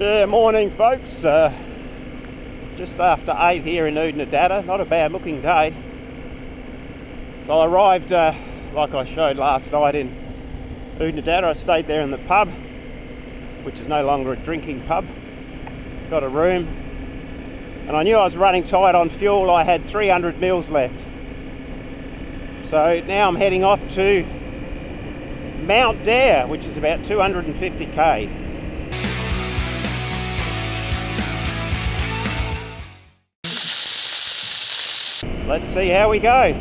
Yeah, morning folks. Just after 8 here in Oodnadatta. Not a bad looking day. So I arrived, like I showed last night, in Oodnadatta. I stayed there in the pub, which is no longer a drinking pub. Got a room. And I knew I was running tight on fuel. I had 300 mils left. So now I'm heading off to Mount Dare, which is about 250k. Let's see how we go.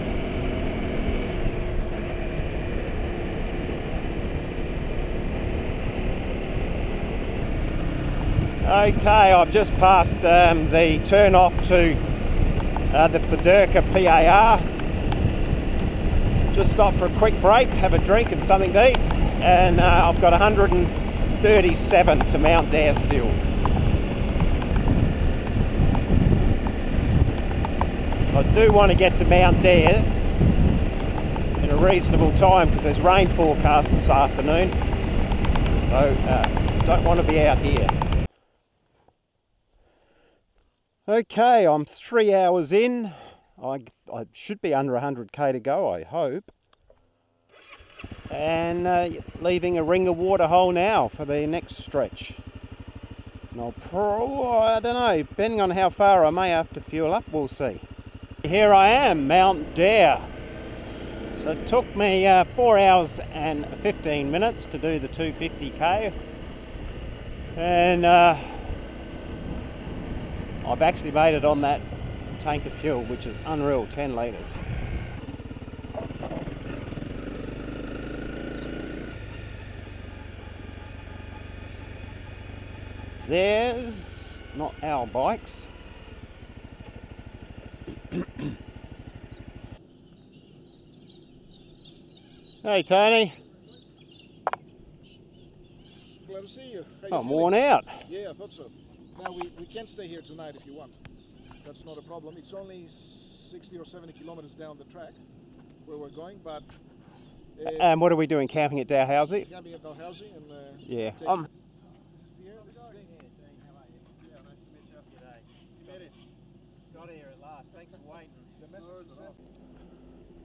Okay, I've just passed the turn off to the Unsupported PAR. Just stopped for a quick break, have a drink and something to eat, and I've got 137 to Mount Dare still. I do want to get to Mount Dare in a reasonable time because there's rain forecast this afternoon, so don't want to be out here. Okay, I'm 3 hours in. I should be under 100k to go, I hope. And leaving a ringer water hole now for the next stretch. And I don't know, depending on how far I may have to fuel up, we'll see. Here I am, Mount Dare. So it took me 4 hours and 15 minutes to do the 250k. And I've actually made it on that tank of fuel, which is unreal, 10 litres. There's not our bikes. Hey Tony. Glad to see you. I'm worn out. Yeah, I thought so. Now we can stay here tonight if you want. That's not a problem. It's only 60 or 70 kilometers down the track where we're going, but... and what are we doing, camping at Dalhousie? Camping at Dalhousie and... yeah.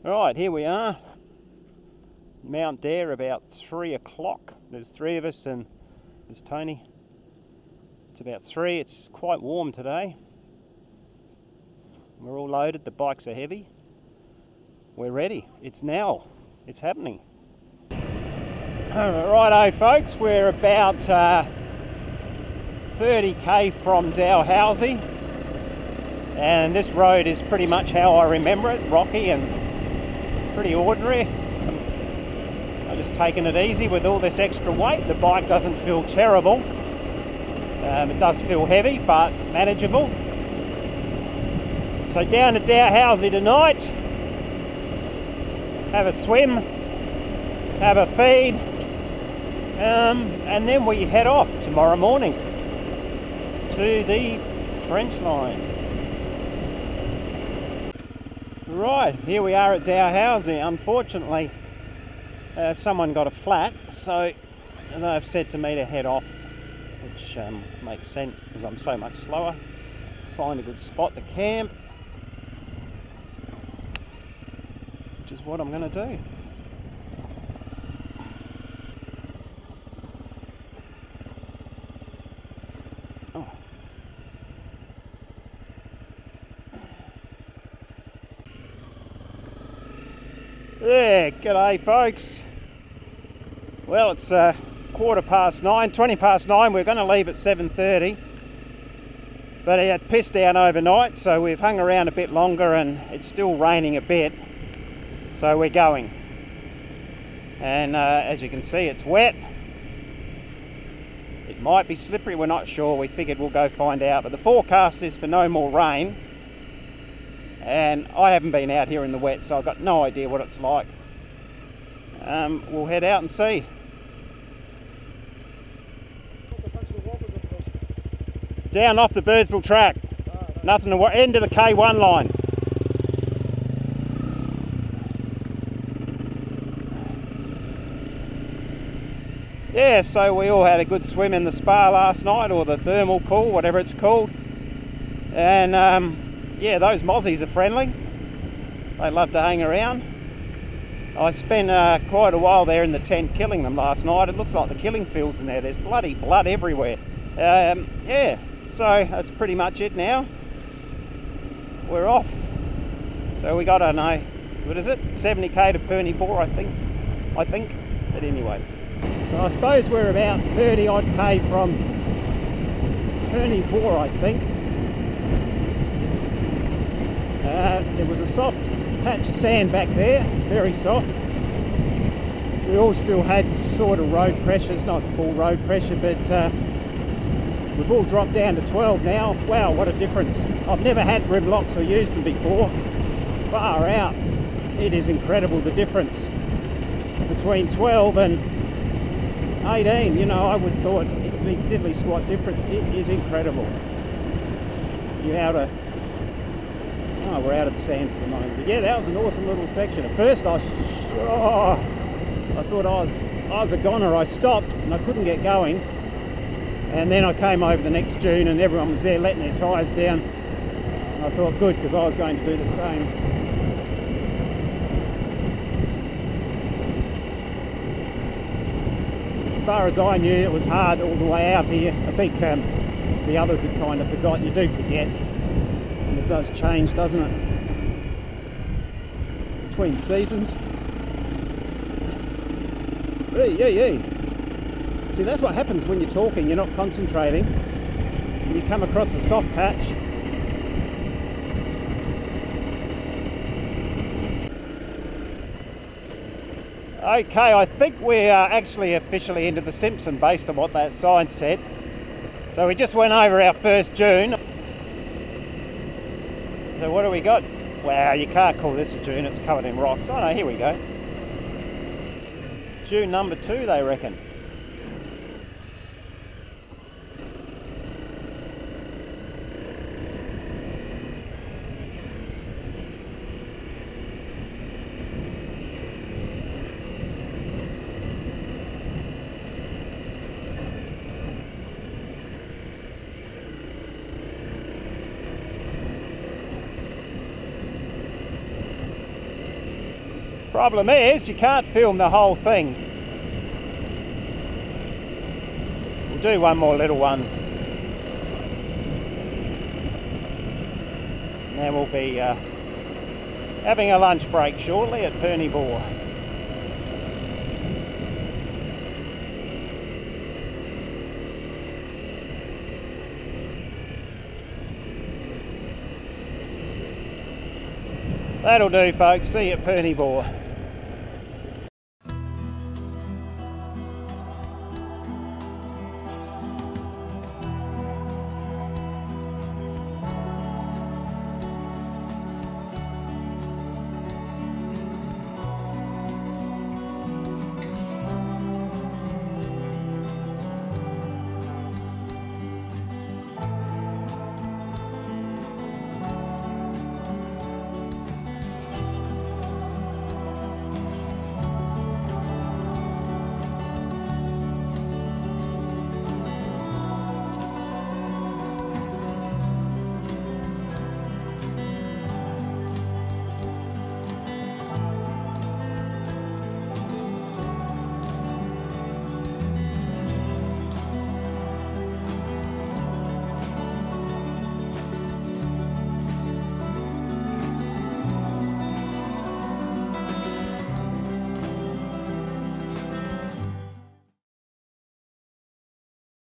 Right, here we are. Mount Dare, about 3 o'clock. There's 3 of us and there's Tony. It's about 3. It's quite warm today. We're all loaded. The bikes are heavy. We're ready. It's now. It's happening. Righto, folks. We're about 30k from Dalhousie. And this road is pretty much how I remember it. Rocky and pretty ordinary. I've just taken it easy with all this extra weight. The bike doesn't feel terrible. It does feel heavy, but manageable. So down to Dalhousie tonight. Have a swim. Have a feed. And then we head off tomorrow morning to the French line. Right, here we are at Dalhousie. Unfortunately, someone got a flat, so they've said to me to head off, which makes sense because I'm so much slower. Find a good spot to camp, which is what I'm going to do. Oh. Yeah, g'day folks. Well, it's 20 past 9. We're going to leave at 7:30. But it had pissed down overnight, so we've hung around a bit longer and it's still raining a bit. So we're going. And as you can see, it's wet. It might be slippery, we're not sure. We figured we'll go find out. But the forecast is for no more rain. And I haven't been out here in the wet, so I've got no idea what it's like. We'll head out and see. Down off the Birdsville track. Nothing to worry. End of the K1 line. Yeah, so we all had a good swim in the spa last night, or the thermal pool, whatever it's called. And yeah, those mozzies are friendly. They love to hang around. I spent quite a while there in the tent killing them last night. It looks like the killing fields in there. There's bloody blood everywhere. Yeah, so that's pretty much it now. We're off. So we got, I don't know, what is it? 70k to Purnie Bore, I think. But anyway. So I suppose we're about 30 odd K from Purnie Bore, I think. There was a soft patch of sand back there, very soft. We all still had sort of road pressures, not full road pressure, but we've all dropped down to 12 now. Wow, what a difference. I've never had rim locks or used them before. Far out. It is incredible the difference between 12 and 18. You know, I would have thought it'd be diddly squat difference. It is incredible. You're out of... Oh, we're out of the sand for the moment. But yeah, that was an awesome little section. At first I thought I was a goner. I stopped and I couldn't get going. And then I came over the next dune and everyone was there letting their tyres down. And I thought, good, because I was going to do the same. As far as I knew, it was hard all the way out here. I think the others had kind of forgotten. You do forget. And it does change, doesn't it? Between seasons. Hey. See, that's what happens when you're talking, you're not concentrating. And you come across a soft patch. Okay, I think we are actually officially into the Simpson based on what that sign said. So we just went over our first dune. So what do we got? Wow, you can't call this a dune, it's covered in rocks. Oh no, here we go. Dune number 2, they reckon. Problem is, you can't film the whole thing. We'll do one more little one. And then we'll be having a lunch break shortly at Purnie Bore. That'll do, folks. See you at Purnie Bore.